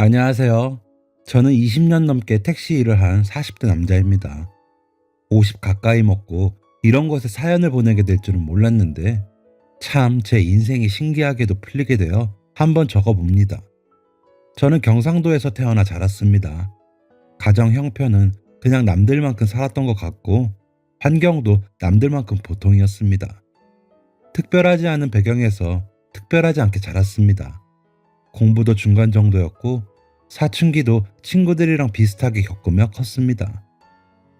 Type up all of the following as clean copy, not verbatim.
안녕하세요. 저는 20년 넘게 택시 일을 한 40대 남자입니다. 50 가까이 먹고 이런 곳에 사연을 보내게 될 줄은 몰랐는데 참 제 인생이 신기하게도 풀리게 되어 한번 적어봅니다. 저는 경상도에서 태어나 자랐습니다. 가정 형편은 그냥 남들만큼 살았던 것 같고 환경도 남들만큼 보통이었습니다. 특별하지 않은 배경에서 특별하지 않게 자랐습니다. 공부도 중간 정도였고 사춘기도 친구들이랑 비슷하게 겪으며 컸습니다.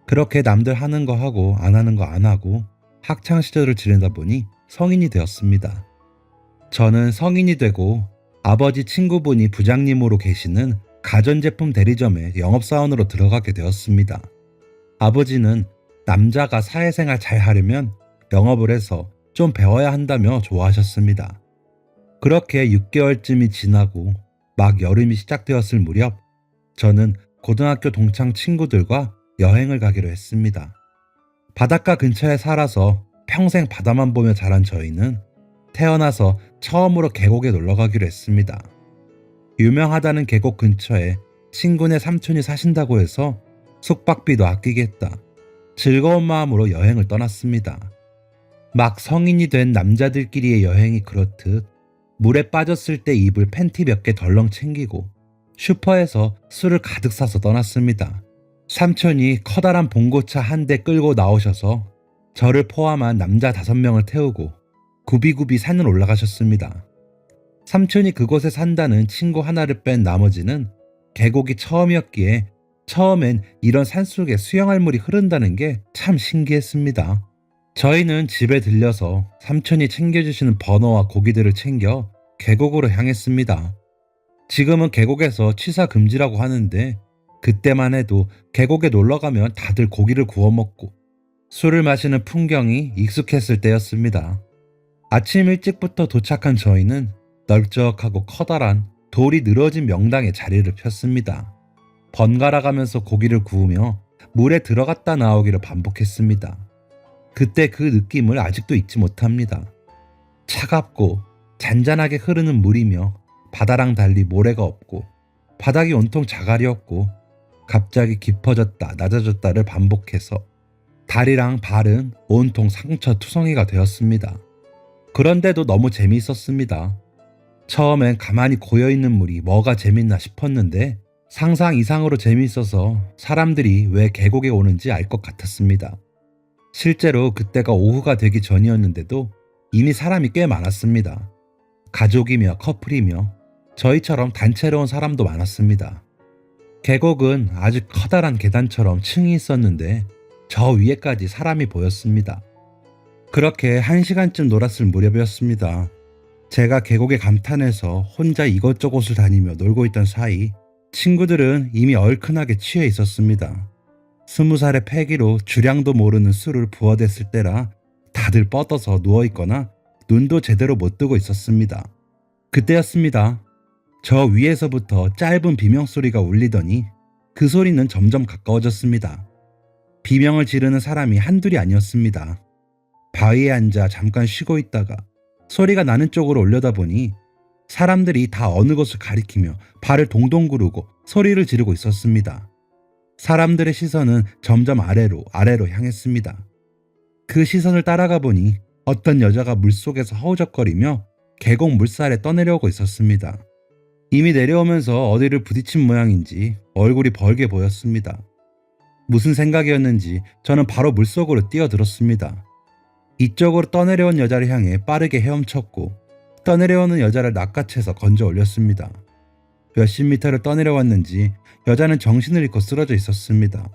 그렇게 남들 하는 거 하고 안 하는 거 안 하고 학창 시절을 지내다 보니 성인이 되었습니다. 저는 성인이 되고 아버지 친구분이 부장님으로 계시는 가전제품 대리점에 영업사원으로 들어가게 되었습니다. 아버지는 남자가 사회생활 잘 하려면 영업을 해서 좀 배워야 한다며 좋아하셨습니다. 그렇게 6개월쯤이 지나고 막 여름이 시작되었을 무렵 저는 고등학교 동창 친구들과 여행을 가기로 했습니다. 바닷가 근처에 살아서 평생 바다만 보며 자란 저희는 태어나서 처음으로 계곡에 놀러 가기로 했습니다. 유명하다는 계곡 근처에 친구네 삼촌이 사신다고 해서 숙박비도 아끼겠다. 즐거운 마음으로 여행을 떠났습니다. 막 성인이 된 남자들끼리의 여행이 그렇듯 물에 빠졌을 때 입을 팬티 몇 개 덜렁 챙기고 슈퍼에서 술을 가득 사서 떠났습니다. 삼촌이 커다란 봉고차 한 대 끌고 나오셔서 저를 포함한 남자 5명을 태우고 굽이굽이 산을 올라가셨습니다. 삼촌이 그곳에 산다는 친구 하나를 뺀 나머지는 계곡이 처음이었기에 처음엔 이런 산속에 수영할 물이 흐른다는 게 참 신기했습니다. 저희는 집에 들려서 삼촌이 챙겨주시는 버너와 고기들을 챙겨 계곡으로 향했습니다. 지금은 계곡에서 취사 금지라고 하는데 그때만 해도 계곡에 놀러가면 다들 고기를 구워 먹고 술을 마시는 풍경이 익숙했을 때였습니다. 아침 일찍부터 도착한 저희는 넓적하고 커다란 돌이 늘어진 명당에 자리를 폈습니다. 번갈아 가면서 고기를 구우며 물에 들어갔다 나오기를 반복했습니다. 그때 그 느낌을 아직도 잊지 못합니다. 차갑고 잔잔하게 흐르는 물이며 바다랑 달리 모래가 없고 바닥이 온통 자갈이었고 갑자기 깊어졌다 낮아졌다를 반복해서 다리랑 발은 온통 상처 투성이가 되었습니다. 그런데도 너무 재미있었습니다. 처음엔 가만히 고여있는 물이 뭐가 재밌나 싶었는데 상상 이상으로 재미있어서 사람들이 왜 계곡에 오는지 알 것 같았습니다. 실제로 그때가 오후가 되기 전이었는데도 이미 사람이 꽤 많았습니다. 가족이며 커플이며 저희처럼 단체로 온 사람도 많았습니다. 계곡은 아주 커다란 계단처럼 층이 있었는데 저 위에까지 사람이 보였습니다. 그렇게 1시간쯤 놀았을 무렵이었습니다. 제가 계곡에 감탄해서 혼자 이곳저곳을 다니며 놀고 있던 사이 친구들은 이미 얼큰하게 취해 있었습니다. 20살의 패기로 주량도 모르는 술을 부어댔을 때라 다들 뻗어서 누워있거나 눈도 제대로 못 뜨고 있었습니다. 그때였습니다. 저 위에서부터 짧은 비명소리가 울리더니 그 소리는 점점 가까워졌습니다. 비명을 지르는 사람이 한둘이 아니었습니다. 바위에 앉아 잠깐 쉬고 있다가 소리가 나는 쪽으로 올려다보니 사람들이 다 어느 곳을 가리키며 발을 동동 구르고 소리를 지르고 있었습니다. 사람들의 시선은 점점 아래로 향했습니다. 그 시선을 따라가 보니 어떤 여자가 물속에서 허우적거리며 계곡 물살에 떠내려오고 있었습니다. 이미 내려오면서 어디를 부딪힌 모양인지 얼굴이 벌게 보였습니다. 무슨 생각이었는지 저는 바로 물속으로 뛰어들었습니다. 이쪽으로 떠내려온 여자를 향해 빠르게 헤엄쳤고 떠내려오는 여자를 낚아채서 건져 올렸습니다. 몇십 미터를 떠내려왔는지 여자는 정신을 잃고 쓰러져 있었습니다.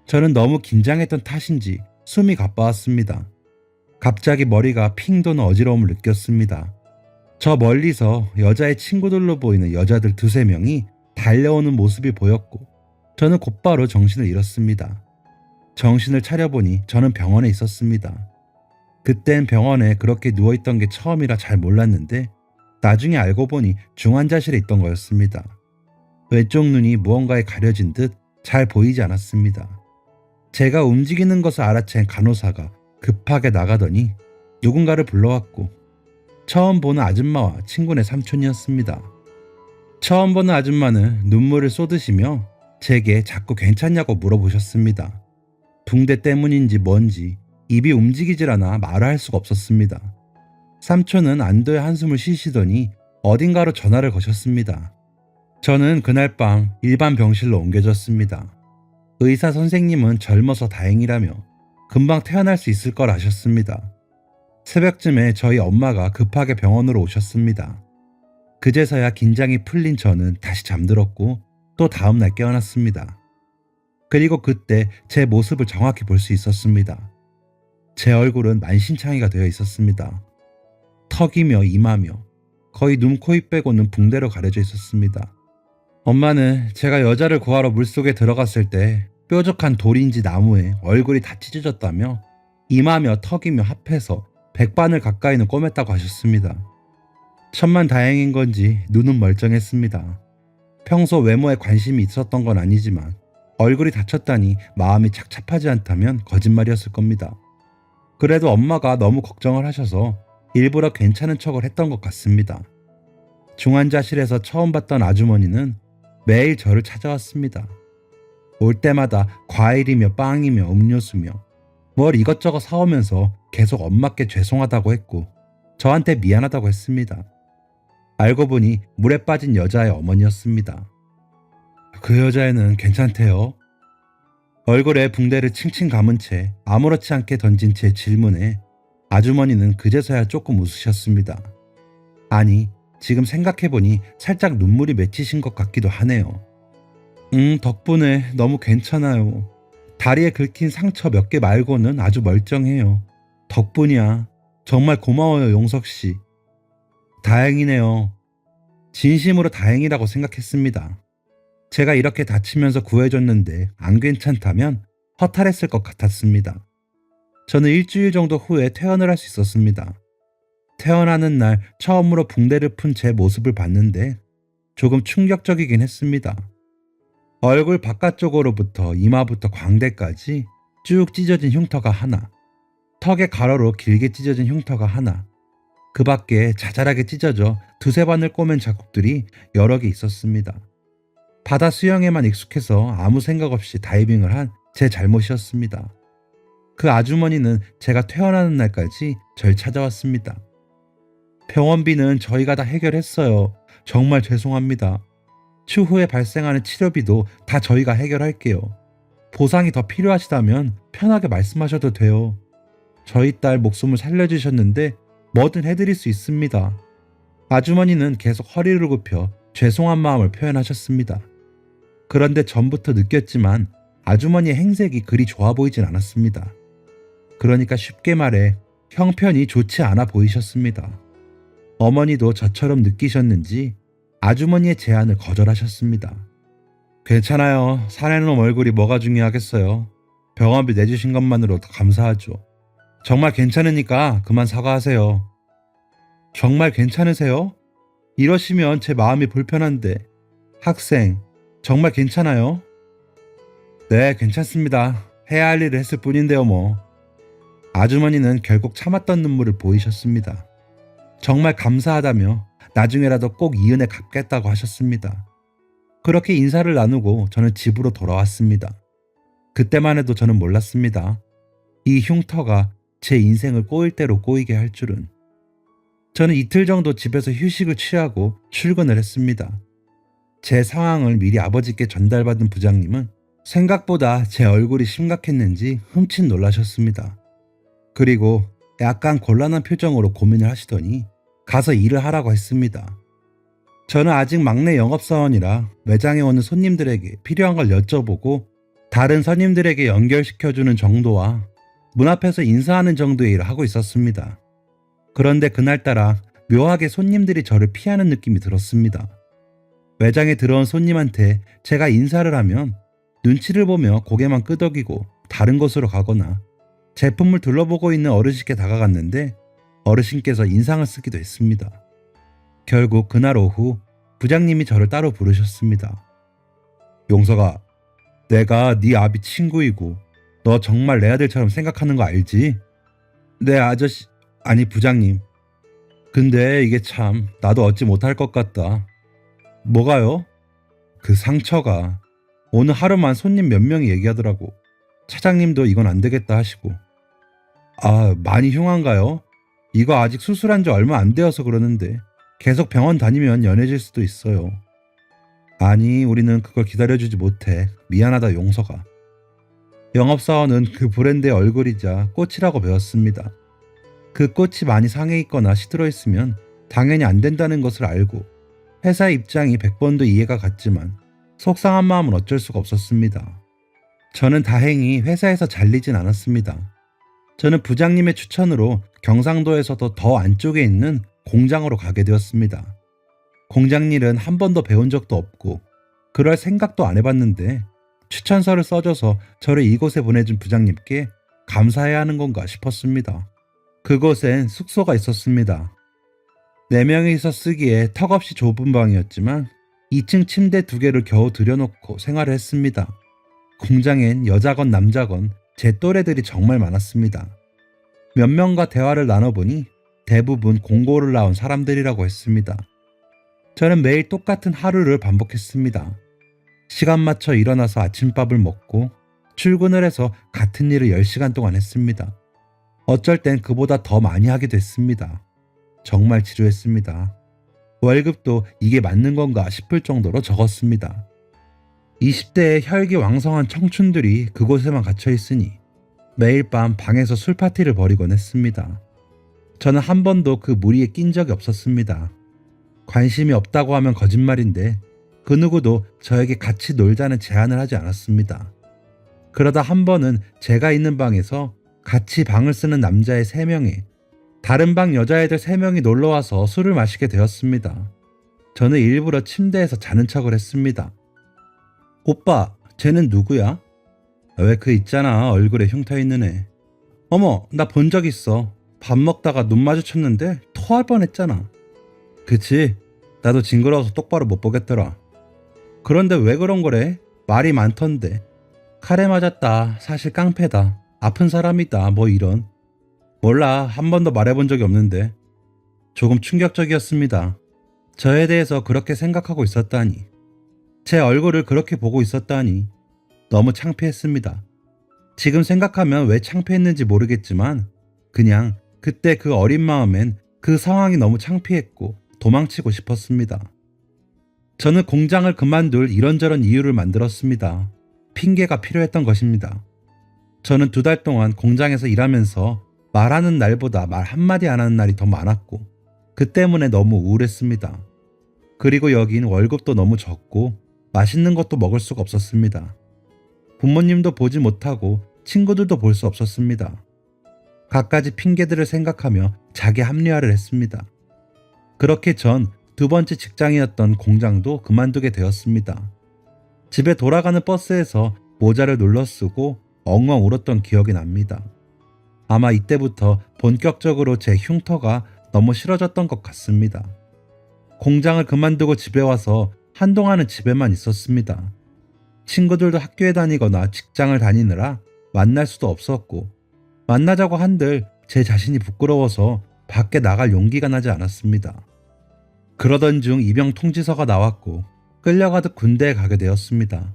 저는 너무 긴장했던 탓인지 숨이 가빠왔습니다. 갑자기 머리가 핑 도는 어지러움을 느꼈습니다. 저 멀리서 여자의 친구들로 보이는 여자들 2~3명이 달려오는 모습이 보였고 저는 곧바로 정신을 잃었습니다. 정신을 차려보니 저는 병원에 있었습니다. 그땐 병원에 그렇게 누워있던 게 처음이라 잘 몰랐는데 나중에 알고 보니 중환자실에 있던 거였습니다. 왼쪽 눈이 무언가에 가려진 듯 잘 보이지 않았습니다. 제가 움직이는 것을 알아챈 간호사가 급하게 나가더니 누군가를 불러왔고 처음 보는 아줌마와 친구네 삼촌이었습니다. 처음 보는 아줌마는 눈물을 쏟으시며 제게 자꾸 괜찮냐고 물어보셨습니다. 붕대 때문인지 뭔지 입이 움직이질 않아 말을 할 수가 없었습니다. 삼촌은 안도의 한숨을 쉬시더니 어딘가로 전화를 거셨습니다. 저는 그날 밤 일반 병실로 옮겨졌습니다. 의사 선생님은 젊어서 다행이라며 금방 태어날 수 있을 걸 아셨습니다. 새벽쯤에 저희 엄마가 급하게 병원으로 오셨습니다. 그제서야 긴장이 풀린 저는 다시 잠들었고 또 다음날 깨어났습니다. 그리고 그때 제 모습을 정확히 볼 수 있었습니다. 제 얼굴은 만신창이가 되어 있었습니다. 턱이며 이마며 거의 눈, 코, 입 빼고는 붕대로 가려져 있었습니다. 엄마는 제가 여자를 구하러 물속에 들어갔을 때 뾰족한 돌인지 나무에 얼굴이 다 찢어졌다며 이마며 턱이며 합해서 100반을 가까이는 꼬맸다고 하셨습니다. 천만 다행인 건지 눈은 멀쩡했습니다. 평소 외모에 관심이 있었던 건 아니지만 얼굴이 다쳤다니 마음이 착잡하지 않다면 거짓말이었을 겁니다. 그래도 엄마가 너무 걱정을 하셔서 일부러 괜찮은 척을 했던 것 같습니다. 중환자실에서 처음 봤던 아주머니는 매일 저를 찾아왔습니다. 올 때마다 과일이며 빵이며 음료수며 뭘 이것저것 사오면서 계속 엄마께 죄송하다고 했고 저한테 미안하다고 했습니다. 알고 보니 물에 빠진 여자의 어머니였습니다. 그 여자애는 괜찮대요. 얼굴에 붕대를 칭칭 감은 채 아무렇지 않게 던진 제 질문에 아주머니는 그제서야 조금 웃으셨습니다. 아니, 지금 생각해보니 살짝 눈물이 맺히신 것 같기도 하네요. 덕분에 너무 괜찮아요. 다리에 긁힌 상처 몇 개 말고는 아주 멀쩡해요. 덕분이야. 정말 고마워요, 용석씨. 다행이네요. 진심으로 다행이라고 생각했습니다. 제가 이렇게 다치면서 구해줬는데 안 괜찮다면 허탈했을 것 같았습니다. 저는 일주일 정도 후에 퇴원을 할 수 있었습니다. 퇴원하는 날 처음으로 붕대를 푼 제 모습을 봤는데 조금 충격적이긴 했습니다. 얼굴 바깥쪽으로부터 이마부터 광대까지 쭉 찢어진 흉터가 하나, 턱에 가로로 길게 찢어진 흉터가 하나, 그 밖에 자잘하게 찢어져 두세 반을 꼬맨 자국들이 여러 개 있었습니다. 바다 수영에만 익숙해서 아무 생각 없이 다이빙을 한 제 잘못이었습니다. 그 아주머니는 제가 퇴원하는 날까지 절 찾아왔습니다. 병원비는 저희가 다 해결했어요. 정말 죄송합니다. 추후에 발생하는 치료비도 다 저희가 해결할게요. 보상이 더 필요하시다면 편하게 말씀하셔도 돼요. 저희 딸 목숨을 살려주셨는데 뭐든 해드릴 수 있습니다. 아주머니는 계속 허리를 굽혀 죄송한 마음을 표현하셨습니다. 그런데 전부터 느꼈지만 아주머니의 행색이 그리 좋아 보이진 않았습니다. 그러니까 쉽게 말해 형편이 좋지 않아 보이셨습니다. 어머니도 저처럼 느끼셨는지 아주머니의 제안을 거절하셨습니다. 괜찮아요. 사내놈 얼굴이 뭐가 중요하겠어요. 병원비 내주신 것만으로도 감사하죠. 정말 괜찮으니까 그만 사과하세요. 정말 괜찮으세요? 이러시면 제 마음이 불편한데. 학생, 정말 괜찮아요? 네, 괜찮습니다. 해야 할 일을 했을 뿐인데요, 뭐. 아주머니는 결국 참았던 눈물을 보이셨습니다. 정말 감사하다며 나중에라도 꼭 이 은혜 갚겠다고 하셨습니다. 그렇게 인사를 나누고 저는 집으로 돌아왔습니다. 그때만 해도 저는 몰랐습니다. 이 흉터가 제 인생을 꼬일 대로 꼬이게 할 줄은. 저는 이틀 정도 집에서 휴식을 취하고 출근을 했습니다. 제 상황을 미리 아버지께 전달받은 부장님은 생각보다 제 얼굴이 심각했는지 흠칫 놀라셨습니다. 그리고 약간 곤란한 표정으로 고민을 하시더니 가서 일을 하라고 했습니다. 저는 아직 막내 영업사원이라 매장에 오는 손님들에게 필요한 걸 여쭤보고 다른 손님들에게 연결시켜주는 정도와 문 앞에서 인사하는 정도의 일을 하고 있었습니다. 그런데 그날따라 묘하게 손님들이 저를 피하는 느낌이 들었습니다. 매장에 들어온 손님한테 제가 인사를 하면 눈치를 보며 고개만 끄덕이고 다른 곳으로 가거나 제품을 둘러보고 있는 어르신께 다가갔는데 어르신께서 인상을 쓰기도 했습니다. 결국 그날 오후 부장님이 저를 따로 부르셨습니다. 용서가, 내가 네 아비 친구이고 너 정말 내 아들처럼 생각하는 거 알지? 네 아저씨, 아니 부장님. 근데 이게 참 나도 어찌 못할 것 같다. 뭐가요? 그 상처가 오늘 하루만 손님 몇 명이 얘기하더라고. 차장님도 이건 안 되겠다 하시고. 아, 많이 흉한가요? 이거 아직 수술한 지 얼마 안 되어서 그러는데 계속 병원 다니면 연해질 수도 있어요. 아니, 우리는 그걸 기다려주지 못해. 미안하다, 용서가. 영업사원은 그 브랜드의 얼굴이자 꽃이라고 배웠습니다. 그 꽃이 많이 상해 있거나 시들어 있으면 당연히 안 된다는 것을 알고 회사의 입장이 100번도 이해가 갔지만 속상한 마음은 어쩔 수가 없었습니다. 저는 다행히 회사에서 잘리진 않았습니다. 저는 부장님의 추천으로 경상도에서도 더 안쪽에 있는 공장으로 가게 되었습니다. 공장 일은 한 번도 배운 적도 없고 그럴 생각도 안 해봤는데 추천서를 써줘서 저를 이곳에 보내준 부장님께 감사해야 하는 건가 싶었습니다. 그곳엔 숙소가 있었습니다. 4명이서 쓰기에 턱없이 좁은 방이었지만 2층 침대 2개를 겨우 들여놓고 생활을 했습니다. 공장엔 여자건 남자건 제 또래들이 정말 많았습니다. 몇 명과 대화를 나눠보니 대부분 공고를 나온 사람들이라고 했습니다. 저는 매일 똑같은 하루를 반복했습니다. 시간 맞춰 일어나서 아침밥을 먹고 출근을 해서 같은 일을 10시간 동안 했습니다. 어쩔 땐 그보다 더 많이 하기도 했습니다. 정말 지루했습니다. 월급도 이게 맞는 건가 싶을 정도로 적었습니다. 20대의 혈기왕성한 청춘들이 그곳에만 갇혀 있으니 매일 밤 방에서 술 파티를 벌이곤 했습니다. 저는 한 번도 그 무리에 낀 적이 없었습니다. 관심이 없다고 하면 거짓말인데 그 누구도 저에게 같이 놀자는 제안을 하지 않았습니다. 그러다 한 번은 제가 있는 방에서 같이 방을 쓰는 남자애 3명에 다른 방 여자애들 3명이 놀러와서 술을 마시게 되었습니다. 저는 일부러 침대에서 자는 척을 했습니다. 오빠, 쟤는 누구야? 왜 그 있잖아, 얼굴에 흉터 있는 애. 어머, 나 본 적 있어. 밥 먹다가 눈 마주쳤는데 토할 뻔했잖아. 그치? 나도 징그러워서 똑바로 못 보겠더라. 그런데 왜 그런 거래? 말이 많던데. 칼에 맞았다. 사실 깡패다. 아픈 사람이다. 뭐 이런. 몰라. 한 번도 말해본 적이 없는데. 조금 충격적이었습니다. 저에 대해서 그렇게 생각하고 있었다니. 제 얼굴을 그렇게 보고 있었다니. 너무 창피했습니다. 지금 생각하면 왜 창피했는지 모르겠지만 그냥 그때 그 어린 마음엔 그 상황이 너무 창피했고 도망치고 싶었습니다. 저는 공장을 그만둘 이런저런 이유를 만들었습니다. 핑계가 필요했던 것입니다. 저는 2달 동안 공장에서 일하면서 말하는 날보다 말 한마디 안 하는 날이 더 많았고 그 때문에 너무 우울했습니다. 그리고 여긴 월급도 너무 적고 맛있는 것도 먹을 수가 없었습니다. 부모님도 보지 못하고 친구들도 볼 수 없었습니다. 갖가지 핑계들을 생각하며 자기 합리화를 했습니다. 그렇게 전 2번째 직장이었던 공장도 그만두게 되었습니다. 집에 돌아가는 버스에서 모자를 눌러 쓰고 엉엉 울었던 기억이 납니다. 아마 이때부터 본격적으로 제 흉터가 너무 싫어졌던 것 같습니다. 공장을 그만두고 집에 와서 한동안은 집에만 있었습니다. 친구들도 학교에 다니거나 직장을 다니느라 만날 수도 없었고 만나자고 한들 제 자신이 부끄러워서 밖에 나갈 용기가 나지 않았습니다. 그러던 중 입영 통지서가 나왔고 끌려가듯 군대에 가게 되었습니다.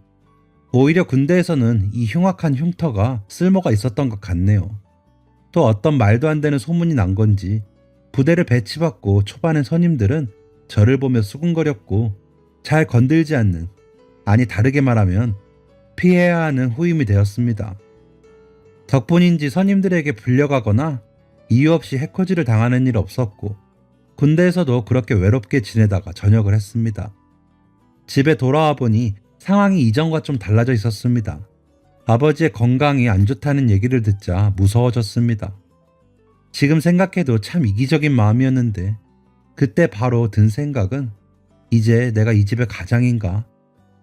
오히려 군대에서는 이 흉악한 흉터가 쓸모가 있었던 것 같네요. 또 어떤 말도 안 되는 소문이 난 건지 부대를 배치받고 초반엔 선임들은 저를 보며 수군거렸고 잘 건들지 않는, 아니 다르게 말하면 피해야 하는 후임이 되었습니다. 덕분인지 선임들에게 불려가거나 이유 없이 해코지를 당하는 일 없었고 군대에서도 그렇게 외롭게 지내다가 전역을 했습니다. 집에 돌아와 보니 상황이 이전과 좀 달라져 있었습니다. 아버지의 건강이 안 좋다는 얘기를 듣자 무서워졌습니다. 지금 생각해도 참 이기적인 마음이었는데 그때 바로 든 생각은 이제 내가 이 집의 가장인가?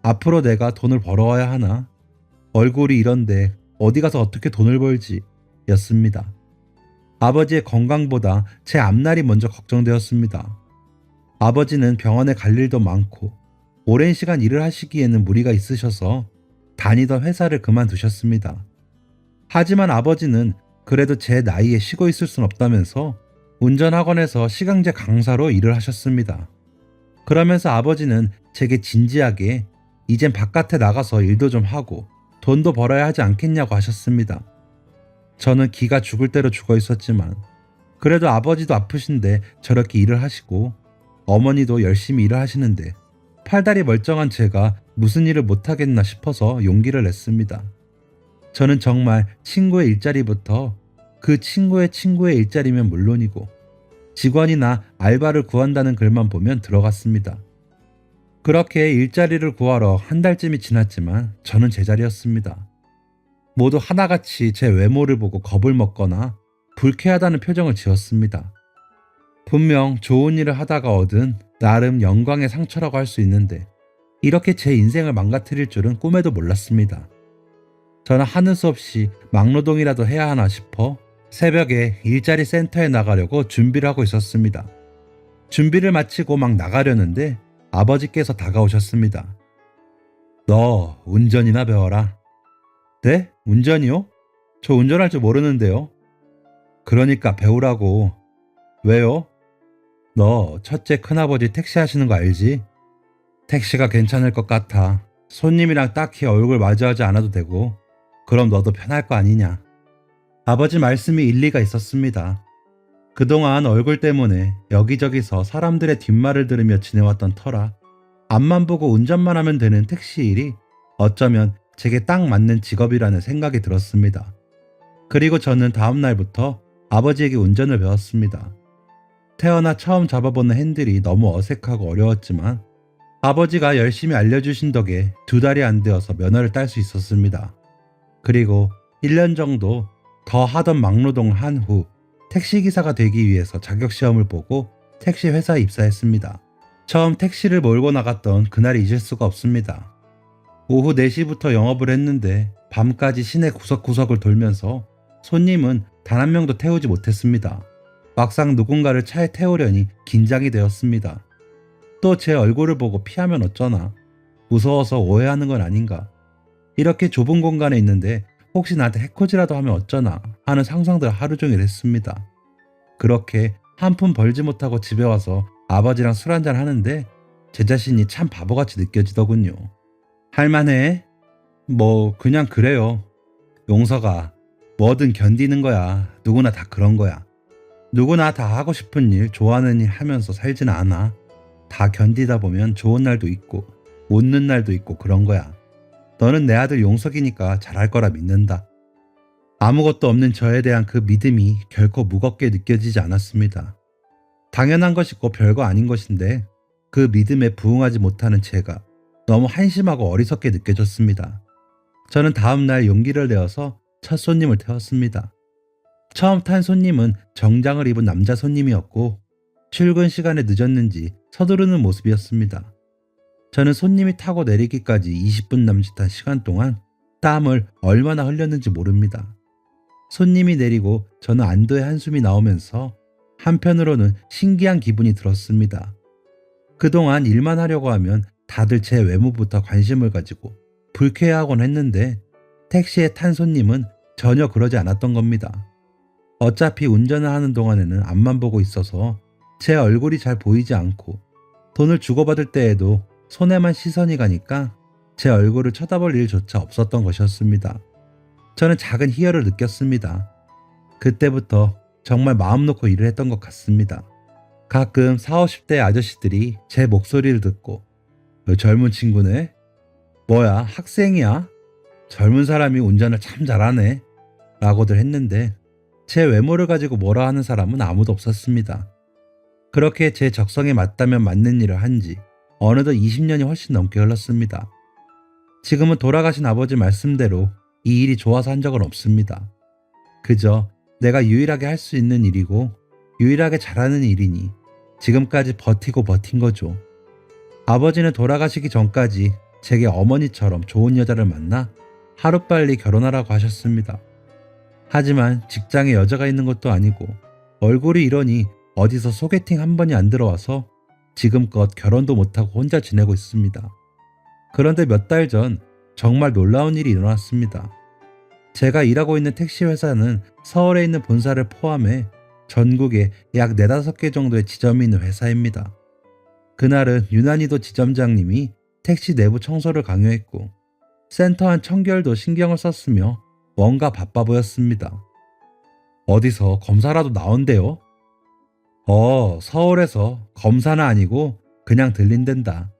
앞으로 내가 돈을 벌어와야 하나? 얼굴이 이런데 어디 가서 어떻게 돈을 벌지? 였습니다. 아버지의 건강보다 제 앞날이 먼저 걱정되었습니다. 아버지는 병원에 갈 일도 많고 오랜 시간 일을 하시기에는 무리가 있으셔서 다니던 회사를 그만두셨습니다. 하지만 아버지는 그래도 제 나이에 쉬고 있을 순 없다면서 운전학원에서 시강제 강사로 일을 하셨습니다. 그러면서 아버지는 제게 진지하게 이젠 바깥에 나가서 일도 좀 하고 돈도 벌어야 하지 않겠냐고 하셨습니다. 저는 기가 죽을 대로 죽어 있었지만 그래도 아버지도 아프신데 저렇게 일을 하시고 어머니도 열심히 일을 하시는데 팔다리 멀쩡한 제가 무슨 일을 못하겠나 싶어서 용기를 냈습니다. 저는 정말 친구의 일자리부터 그 친구의 친구의 일자리면 물론이고 직원이나 알바를 구한다는 글만 보면 들어갔습니다. 그렇게 일자리를 구하러 한 달쯤이 지났지만 저는 제자리였습니다. 모두 하나같이 제 외모를 보고 겁을 먹거나 불쾌하다는 표정을 지었습니다. 분명 좋은 일을 하다가 얻은 나름 영광의 상처라고 할 수 있는데 이렇게 제 인생을 망가뜨릴 줄은 꿈에도 몰랐습니다. 저는 하는 수 없이 막노동이라도 해야 하나 싶어 새벽에 일자리 센터에 나가려고 준비를 하고 있었습니다. 준비를 마치고 막 나가려는데 아버지께서 다가오셨습니다. 너 운전이나 배워라. 네? 운전이요? 저 운전할 줄 모르는데요. 그러니까 배우라고. 왜요? 너 첫째 큰아버지 택시 하시는 거 알지? 택시가 괜찮을 것 같아. 손님이랑 딱히 얼굴 마주하지 않아도 되고 그럼 너도 편할 거 아니냐. 아버지 말씀이 일리가 있었습니다. 그동안 얼굴 때문에 여기저기서 사람들의 뒷말을 들으며 지내왔던 터라 앞만 보고 운전만 하면 되는 택시 일이 어쩌면 제게 딱 맞는 직업이라는 생각이 들었습니다. 그리고 저는 다음 날부터 아버지에게 운전을 배웠습니다. 태어나 처음 잡아보는 핸들이 너무 어색하고 어려웠지만 아버지가 열심히 알려주신 덕에 2달이 안 되어서 면허를 딸 수 있었습니다. 그리고 1년 정도 더 하던 막노동을 한 후 택시기사가 되기 위해서 자격시험을 보고 택시 회사에 입사했습니다. 처음 택시를 몰고 나갔던 그날이 잊을 수가 없습니다. 오후 4시부터 영업을 했는데 밤까지 시내 구석구석을 돌면서 손님은 단 한 명도 태우지 못했습니다. 막상 누군가를 차에 태우려니 긴장이 되었습니다. 또 제 얼굴을 보고 피하면 어쩌나, 무서워서 오해하는 건 아닌가, 이렇게 좁은 공간에 있는데 혹시 나한테 해코지라도 하면 어쩌나 하는 상상들을 하루 종일 했습니다. 그렇게 한 푼 벌지 못하고 집에 와서 아버지랑 술 한잔 하는데 제 자신이 참 바보같이 느껴지더군요. 할만해? 뭐 그냥 그래요. 용서가, 뭐든 견디는 거야. 누구나 다 그런 거야. 누구나 다 하고 싶은 일, 좋아하는 일 하면서 살지는 않아. 다 견디다 보면 좋은 날도 있고 웃는 날도 있고 그런 거야. 너는 내 아들 용석이니까 잘할 거라 믿는다. 아무것도 없는 저에 대한 그 믿음이 결코 무겁게 느껴지지 않았습니다. 당연한 것이고 별거 아닌 것인데 그 믿음에 부응하지 못하는 제가 너무 한심하고 어리석게 느껴졌습니다. 저는 다음 날 용기를 내어서 첫 손님을 태웠습니다. 처음 탄 손님은 정장을 입은 남자 손님이었고 출근 시간에 늦었는지 서두르는 모습이었습니다. 저는 손님이 타고 내리기까지 20분 남짓한 시간 동안 땀을 얼마나 흘렸는지 모릅니다. 손님이 내리고 저는 안도의 한숨이 나오면서 한편으로는 신기한 기분이 들었습니다. 그동안 일만 하려고 하면 다들 제 외모부터 관심을 가지고 불쾌해하곤 했는데 택시에 탄 손님은 전혀 그러지 않았던 겁니다. 어차피 운전을 하는 동안에는 앞만 보고 있어서 제 얼굴이 잘 보이지 않고 돈을 주고받을 때에도 손에만 시선이 가니까 제 얼굴을 쳐다볼 일조차 없었던 것이었습니다. 저는 작은 희열을 느꼈습니다. 그때부터 정말 마음 놓고 일을 했던 것 같습니다. 가끔 40, 50대 아저씨들이 제 목소리를 듣고 젊은 친구네? 뭐야 학생이야? 젊은 사람이 운전을 참 잘하네 라고들 했는데 제 외모를 가지고 뭐라 하는 사람은 아무도 없었습니다. 그렇게 제 적성에 맞다면 맞는 일을 한지 어느덧 20년이 훨씬 넘게 흘렀습니다. 지금은 돌아가신 아버지 말씀대로 이 일이 좋아서 한 적은 없습니다. 그저 내가 유일하게 할 수 있는 일이고 유일하게 잘하는 일이니 지금까지 버티고 버틴 거죠. 아버지는 돌아가시기 전까지 제게 어머니처럼 좋은 여자를 만나 하루빨리 결혼하라고 하셨습니다. 하지만 직장에 여자가 있는 것도 아니고 얼굴이 이러니 어디서 소개팅 한 번이 안 들어와서 지금껏 결혼도 못하고 혼자 지내고 있습니다. 그런데 몇 달 전 정말 놀라운 일이 일어났습니다. 제가 일하고 있는 택시 회사는 서울에 있는 본사를 포함해 전국에 약 4-5개 정도의 지점이 있는 회사입니다. 그날은 유난히도 지점장님이 택시 내부 청소를 강요했고 센터 안 청결도 신경을 썼으며 뭔가 바빠 보였습니다. 어디서 검사라도 나온대요? 서울에서 검사는 아니고 그냥 들린댄다.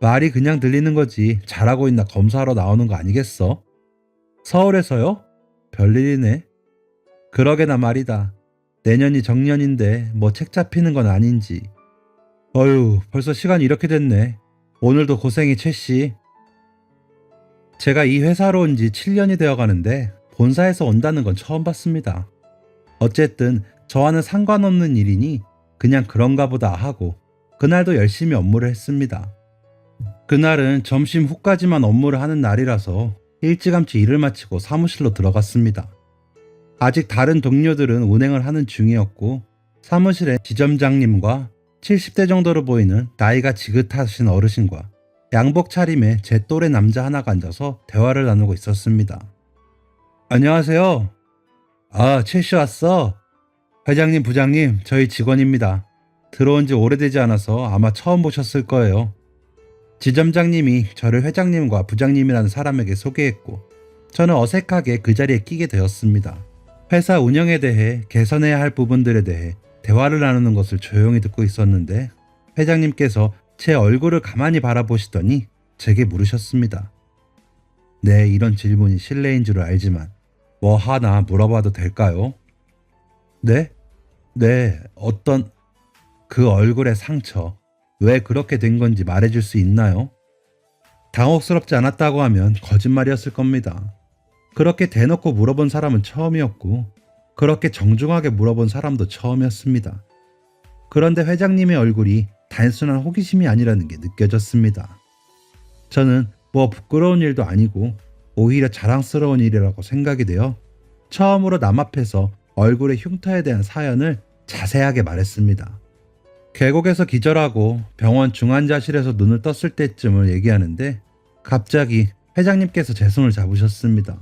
말이 그냥 들리는 거지 잘하고 있나 검사하러 나오는 거 아니겠어? 서울에서요? 별일이네. 그러게나 말이다. 내년이 정년인데 뭐 책 잡히는 건 아닌지. 어휴, 벌써 시간이 이렇게 됐네. 오늘도 고생이 최씨. 제가 이 회사로 온 지 7년이 되어 가는데 본사에서 온다는 건 처음 봤습니다. 어쨌든 저와는 상관없는 일이니 그냥 그런가 보다 하고 그날도 열심히 업무를 했습니다. 그날은 점심 후까지만 업무를 하는 날이라서 일찌감치 일을 마치고 사무실로 들어갔습니다. 아직 다른 동료들은 운행을 하는 중이었고 사무실에 지점장님과 70대 정도로 보이는 나이가 지긋하신 어르신과 양복 차림의 제 또래 남자 하나가 앉아서 대화를 나누고 있었습니다. 안녕하세요. 아, 최씨 왔어? 회장님, 부장님, 저희 직원입니다. 들어온 지 오래되지 않아서 아마 처음 보셨을 거예요. 지점장님이 저를 회장님과 부장님이라는 사람에게 소개했고 저는 어색하게 그 자리에 끼게 되었습니다. 회사 운영에 대해 개선해야 할 부분들에 대해 대화를 나누는 것을 조용히 듣고 있었는데 회장님께서 제 얼굴을 가만히 바라보시더니 제게 물으셨습니다. 네, 이런 질문이 실례인 줄 알지만 뭐 하나 물어봐도 될까요? 네? 네, 어떤 그 얼굴의 상처 왜 그렇게 된 건지 말해줄 수 있나요? 당혹스럽지 않았다고 하면 거짓말이었을 겁니다. 그렇게 대놓고 물어본 사람은 처음이었고 그렇게 정중하게 물어본 사람도 처음이었습니다. 그런데 회장님의 얼굴이 단순한 호기심이 아니라는 게 느껴졌습니다. 저는 뭐 부끄러운 일도 아니고 오히려 자랑스러운 일이라고 생각이 되어 처음으로 남 앞에서 얼굴의 흉터에 대한 사연을 자세하게 말했습니다. 계곡에서 기절하고 병원 중환자실에서 눈을 떴을 때쯤을 얘기하는데 갑자기 회장님께서 제 손을 잡으셨습니다.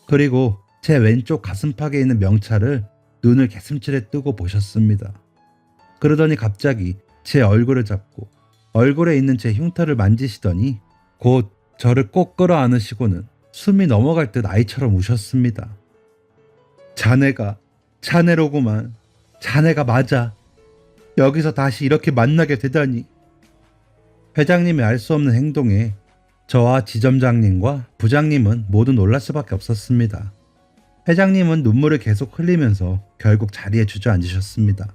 그리고 제 왼쪽 가슴팍에 있는 명찰을 눈을 개슴칠에 뜨고 보셨습니다. 그러더니 갑자기 제 얼굴을 잡고 얼굴에 있는 제 흉터를 만지시더니 곧 저를 꼭 끌어안으시고는 숨이 넘어갈 듯 아이처럼 우셨습니다. 자네로구만. 자네가 맞아. 여기서 다시 이렇게 만나게 되다니. 회장님의 알 수 없는 행동에 저와 지점장님과 부장님은 모두 놀랄 수밖에 없었습니다. 회장님은 눈물을 계속 흘리면서 결국 자리에 주저앉으셨습니다.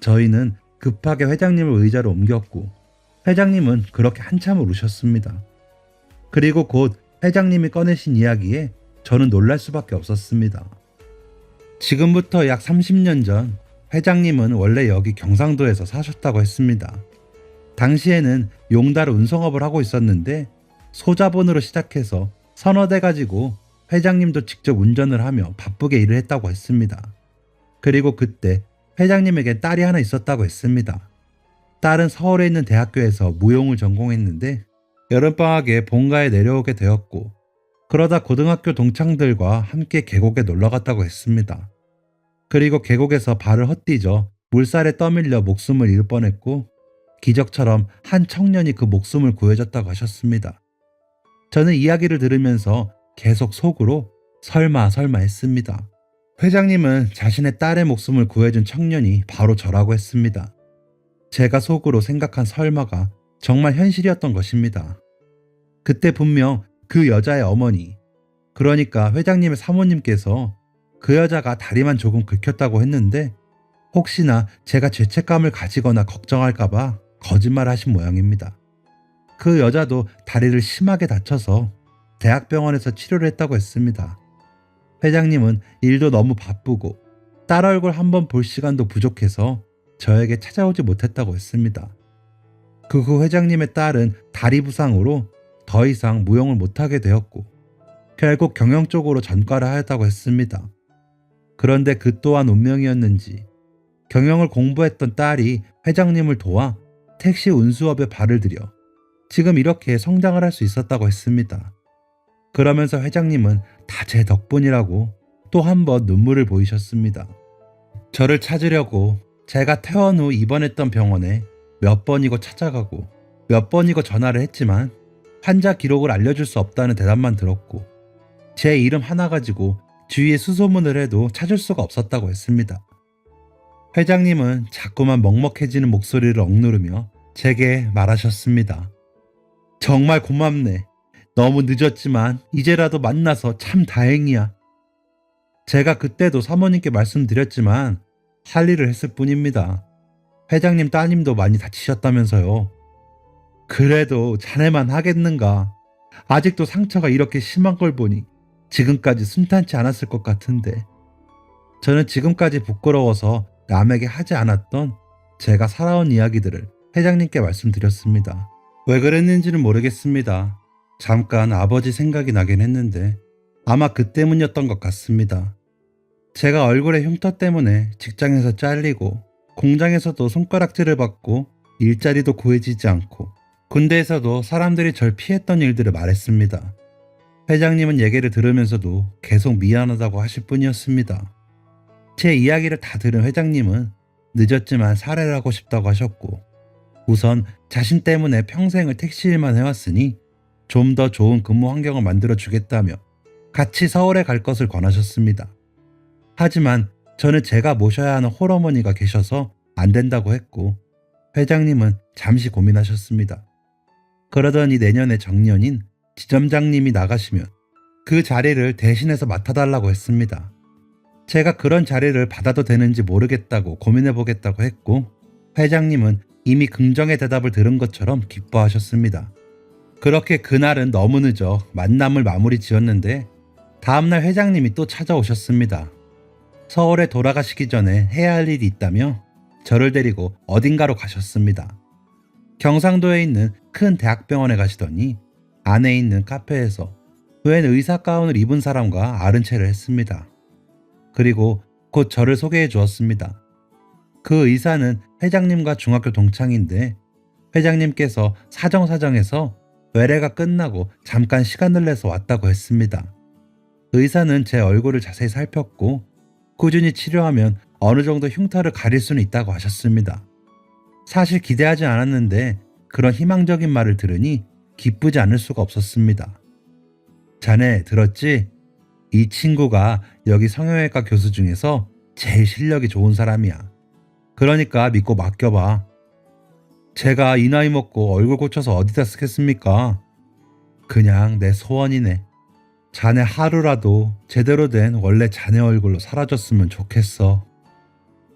저희는 급하게 회장님을 의자로 옮겼고 회장님은 그렇게 한참을 우셨습니다. 그리고 곧 회장님이 꺼내신 이야기에 저는 놀랄 수밖에 없었습니다. 지금부터 약 30년 전 회장님은 원래 여기 경상도에서 사셨다고 했습니다. 당시에는 용달 운송업을 하고 있었는데 소자본으로 시작해서 서너 대 가지고 회장님도 직접 운전을 하며 바쁘게 일을 했다고 했습니다. 그리고 그때 회장님에게 딸이 하나 있었다고 했습니다. 딸은 서울에 있는 대학교에서 무용을 전공했는데 여름방학에 본가에 내려오게 되었고 그러다 고등학교 동창들과 함께 계곡에 놀러 갔다고 했습니다. 그리고 계곡에서 발을 헛디져 물살에 떠밀려 목숨을 잃을 뻔했고 기적처럼 한 청년이 그 목숨을 구해줬다고 하셨습니다. 저는 이야기를 들으면서 계속 속으로 설마 했습니다. 회장님은 자신의 딸의 목숨을 구해준 청년이 바로 저라고 했습니다. 제가 속으로 생각한 설마가 정말 현실이었던 것입니다. 그때 분명 그 여자의 어머니, 그러니까 회장님의 사모님께서 그 여자가 다리만 조금 긁혔다고 했는데 혹시나 제가 죄책감을 가지거나 걱정할까봐 거짓말을 하신 모양입니다. 그 여자도 다리를 심하게 다쳐서 대학병원에서 치료를 했다고 했습니다. 회장님은 일도 너무 바쁘고 딸 얼굴 한번 볼 시간도 부족해서 저에게 찾아오지 못했다고 했습니다. 그 후 회장님의 딸은 다리 부상으로 더 이상 무용을 못하게 되었고 결국 경영 쪽으로 전과를 하였다고 했습니다. 그런데 그 또한 운명이었는지 경영을 공부했던 딸이 회장님을 도와 택시 운수업에 발을 들여 지금 이렇게 성장을 할 수 있었다고 했습니다. 그러면서 회장님은 다 제 덕분이라고 또 한 번 눈물을 보이셨습니다. 저를 찾으려고 제가 퇴원 후 입원했던 병원에 몇 번이고 찾아가고 몇 번이고 전화를 했지만 환자 기록을 알려줄 수 없다는 대답만 들었고 제 이름 하나 가지고 주위에 수소문을 해도 찾을 수가 없었다고 했습니다. 회장님은 자꾸만 먹먹해지는 목소리를 억누르며 제게 말하셨습니다. 정말 고맙네. 너무 늦었지만 이제라도 만나서 참 다행이야. 제가 그때도 사모님께 말씀드렸지만 할 일을 했을 뿐입니다. 회장님 따님도 많이 다치셨다면서요. 그래도 자네만 하겠는가. 아직도 상처가 이렇게 심한 걸 보니 지금까지 순탄치 않았을 것 같은데. 저는 지금까지 부끄러워서 남에게 하지 않았던 제가 살아온 이야기들을 회장님께 말씀드렸습니다. 왜 그랬는지는 모르겠습니다. 잠깐 아버지 생각이 나긴 했는데 아마 그 때문이었던 것 같습니다. 제가 얼굴에 흉터 때문에 직장에서 잘리고 공장에서도 손가락질을 받고 일자리도 구해지지 않고 군대에서도 사람들이 절 피했던 일들을 말했습니다. 회장님은 얘기를 들으면서도 계속 미안하다고 하실 뿐이었습니다. 제 이야기를 다 들은 회장님은 늦었지만 사례를 하고 싶다고 하셨고 우선 자신 때문에 평생을 택시일만 해왔으니 좀 더 좋은 근무 환경을 만들어 주겠다며 같이 서울에 갈 것을 권하셨습니다. 하지만 저는 제가 모셔야 하는 홀어머니가 계셔서 안 된다고 했고 회장님은 잠시 고민하셨습니다. 그러더니 내년에 정년인 지점장님이 나가시면 그 자리를 대신해서 맡아달라고 했습니다. 제가 그런 자리를 받아도 되는지 모르겠다고 고민해보겠다고 했고 회장님은 이미 긍정의 대답을 들은 것처럼 기뻐하셨습니다. 그렇게 그날은 너무 늦어 만남을 마무리 지었는데 다음날 회장님이 또 찾아오셨습니다. 서울에 돌아가시기 전에 해야 할 일이 있다며 저를 데리고 어딘가로 가셨습니다. 경상도에 있는 큰 대학병원에 가시더니 안에 있는 카페에서 웬 의사 가운을 입은 사람과 아른 채를 했습니다. 그리고 곧 저를 소개해 주었습니다. 그 의사는 회장님과 중학교 동창인데 회장님께서 사정사정해서 외래가 끝나고 잠깐 시간을 내서 왔다고 했습니다. 의사는 제 얼굴을 자세히 살폈고 꾸준히 치료하면 어느 정도 흉터를 가릴 수는 있다고 하셨습니다. 사실 기대하지 않았는데 그런 희망적인 말을 들으니 기쁘지 않을 수가 없었습니다. 자네 들었지? 이 친구가 여기 성형외과 교수 중에서 제일 실력이 좋은 사람이야. 그러니까 믿고 맡겨봐. 제가 이 나이 먹고 얼굴 고쳐서 어디다 쓰겠습니까? 그냥 내 소원이네. 자네 하루라도 제대로 된 원래 자네 얼굴로 사라졌으면 좋겠어.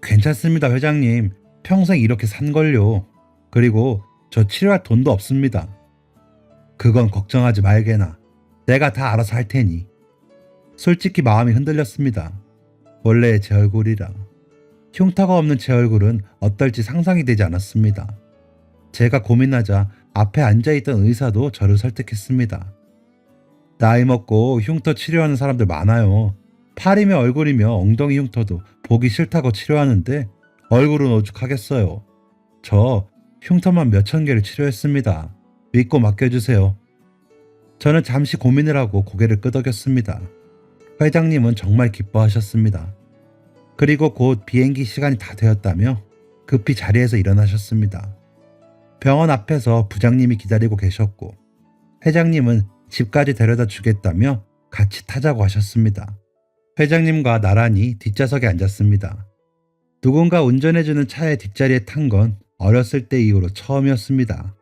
괜찮습니다, 회장님. 평생 이렇게 산걸요. 그리고 저 치료할 돈도 없습니다. 그건 걱정하지 말게나. 내가 다 알아서 할 테니. 솔직히 마음이 흔들렸습니다. 원래 제 얼굴이라. 흉터가 없는 제 얼굴은 어떨지 상상이 되지 않았습니다. 제가 고민하자 앞에 앉아있던 의사도 저를 설득했습니다. 나이 먹고 흉터 치료하는 사람들 많아요. 팔이며 얼굴이며 엉덩이 흉터도 보기 싫다고 치료하는데 얼굴은 오죽하겠어요. 저 흉터만 몇천 개를 치료했습니다. 믿고 맡겨주세요. 저는 잠시 고민을 하고 고개를 끄덕였습니다. 회장님은 정말 기뻐하셨습니다. 그리고 곧 비행기 시간이 다 되었다며 급히 자리에서 일어나셨습니다. 병원 앞에서 부장님이 기다리고 계셨고 회장님은 집까지 데려다 주겠다며 같이 타자고 하셨습니다. 회장님과 나란히 뒷좌석에 앉았습니다. 누군가 운전해주는 차의 뒷자리에 탄 건 어렸을 때 이후로 처음이었습니다.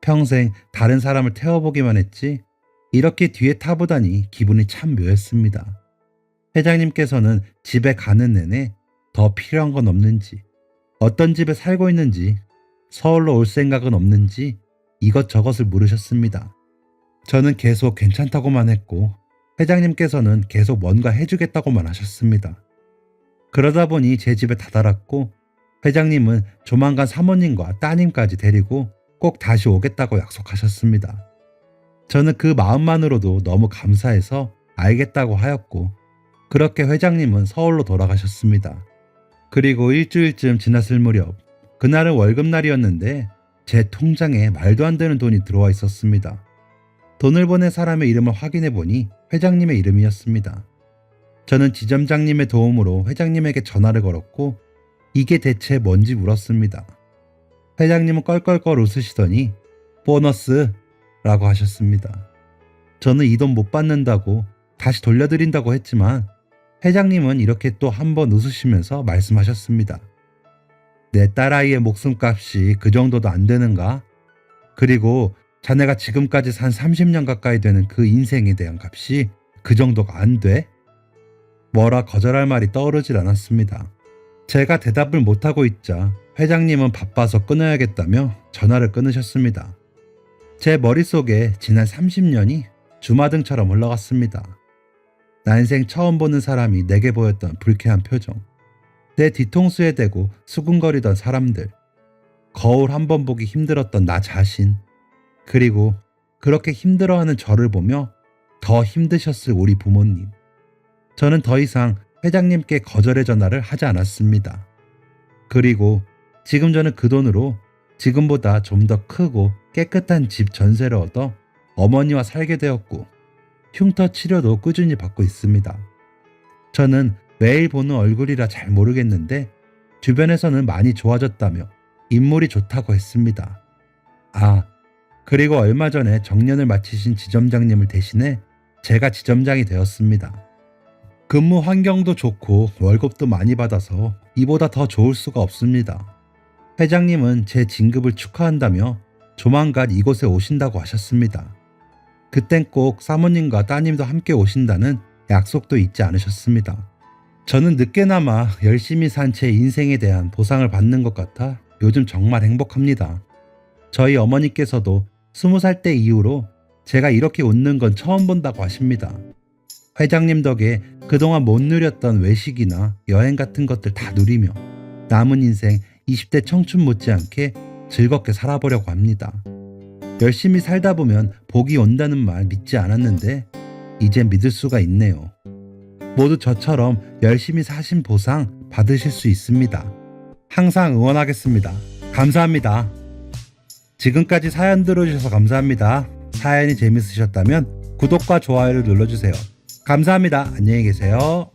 평생 다른 사람을 태워보기만 했지 이렇게 뒤에 타보다니 기분이 참 묘했습니다. 회장님께서는 집에 가는 내내 더 필요한 건 없는지, 어떤 집에 살고 있는지, 서울로 올 생각은 없는지 이것저것을 물으셨습니다. 저는 계속 괜찮다고만 했고 회장님께서는 계속 뭔가 해주겠다고만 하셨습니다. 그러다 보니 제 집에 다다랐고 회장님은 조만간 사모님과 따님까지 데리고 꼭 다시 오겠다고 약속하셨습니다. 저는 그 마음만으로도 너무 감사해서 알겠다고 하였고 그렇게 회장님은 서울로 돌아가셨습니다. 그리고 일주일쯤 지났을 무렵 그날은 월급날이었는데 제 통장에 말도 안 되는 돈이 들어와 있었습니다. 돈을 보낸 사람의 이름을 확인해 보니 회장님의 이름이었습니다. 저는 지점장님의 도움으로 회장님에게 전화를 걸었고 이게 대체 뭔지 물었습니다. 회장님은 껄껄껄 웃으시더니 보너스라고 하셨습니다. 저는 이 돈 못 받는다고 다시 돌려드린다고 했지만 회장님은 이렇게 또 한 번 웃으시면서 말씀하셨습니다. 내 딸아이의 목숨값이 그 정도도 안 되는가? 그리고 자네가 지금까지 산 30년 가까이 되는 그 인생에 대한 값이 그 정도가 안 돼? 뭐라 거절할 말이 떠오르질 않았습니다. 제가 대답을 못하고 있자 회장님은 바빠서 끊어야겠다며 전화를 끊으셨습니다. 제 머릿속에 지난 30년이 주마등처럼 흘러갔습니다. 난생 처음 보는 사람이 내게 보였던 불쾌한 표정, 내 뒤통수에 대고 수군거리던 사람들, 거울 한 번 보기 힘들었던 나 자신, 그리고 그렇게 힘들어하는 저를 보며 더 힘드셨을 우리 부모님. 저는 더 이상 회장님께 거절의 전화를 하지 않았습니다. 그리고 지금 저는 그 돈으로 지금보다 좀 더 크고 깨끗한 집 전세를 얻어 어머니와 살게 되었고 흉터 치료도 꾸준히 받고 있습니다. 저는 매일 보는 얼굴이라 잘 모르겠는데 주변에서는 많이 좋아졌다며 인물이 좋다고 했습니다. 아, 그리고 얼마 전에 정년을 마치신 지점장님을 대신해 제가 지점장이 되었습니다. 근무 환경도 좋고 월급도 많이 받아서 이보다 더 좋을 수가 없습니다. 회장님은 제 진급을 축하한다며 조만간 이곳에 오신다고 하셨습니다. 그땐 꼭 사모님과 따님도 함께 오신다는 약속도 잊지 않으셨습니다. 저는 늦게나마 열심히 산 제 인생에 대한 보상을 받는 것 같아 요즘 정말 행복합니다. 저희 어머니께서도 20살 때 이후로 제가 이렇게 웃는 건 처음 본다고 하십니다. 회장님 덕에 그동안 못 누렸던 외식이나 여행 같은 것들 다 누리며 남은 인생 20대 청춘 못지않게 즐겁게 살아보려고 합니다. 열심히 살다 보면 복이 온다는 말 믿지 않았는데 이젠 믿을 수가 있네요. 모두 저처럼 열심히 사신 보상 받으실 수 있습니다. 항상 응원하겠습니다. 감사합니다. 지금까지 사연 들어주셔서 감사합니다. 사연이 재밌으셨다면 구독과 좋아요를 눌러주세요. 감사합니다. 안녕히 계세요.